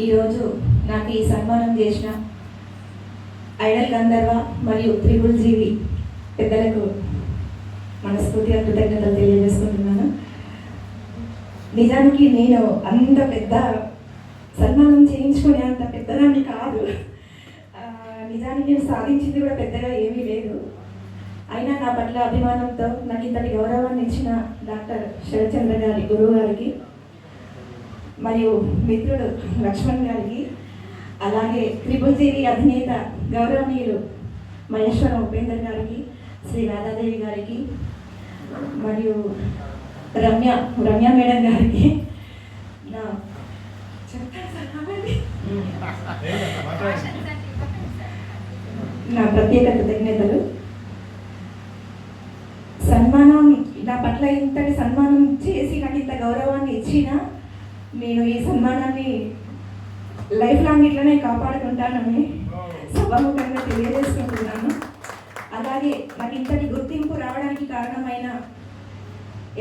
ఈరోజు నాకు ఈ సన్మానం చేసిన ఐడల్ గంధర్వ మరియు త్రిపుల్ జీవి పెద్దలకు మనస్ఫూర్తిగా కృతజ్ఞతలు తెలియజేసుకుంటున్నాను. నిజానికి నేను అంత పెద్ద సన్మానం చేయించుకునే అంత పెద్దదాన్ని కాదు. నిజానికి నేను సాధించింది కూడా పెద్దగా ఏమీ లేదు. అయినా నా పట్ల అభిమానంతో నాకు ఇంతటి గౌరవాన్ని ఇచ్చిన డాక్టర్ శరత్చంద్ర గారి గురువు గారికి మరియు మిత్రుడు లక్ష్మణ్ గారికి, అలాగే త్రిపుల్ జీవి అధినేత గౌరవనీయులు మహేశ్వరం ఉపేందర్ గారికి, శ్రీ రాధాదేవి గారికి మరియు రమ్య మేడం గారికి నా ప్రత్యేక కృతజ్ఞతలు. సన్మానం నా పట్ల ఇంతటి సన్మానం చేసి నాకు ఇంత గౌరవాన్ని ఇచ్చిన నేను ఈ సన్మానాన్ని లైఫ్ లాంగ్ ఇట్లనే కాపాడుకుంటానని సభాముఖంగా తెలియజేసుకుంటున్నాను. అలాగే నాకు ఇంతటి గుర్తింపు రావడానికి కారణమైన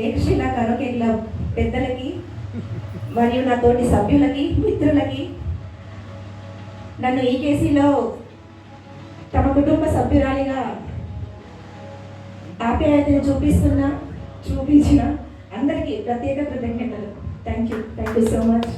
ఏకశిలా కరోకే క్లబ్ పెద్దలకి మరియు నా తోటి సభ్యులకి, మిత్రులకి, నన్ను ఈ కేసీలో తమ కుటుంబ సభ్యురాలిగా ఆప్యాయతను చూపించిన అందరికీ ప్రత్యేక కృతజ్ఞతలు. Thank you so much.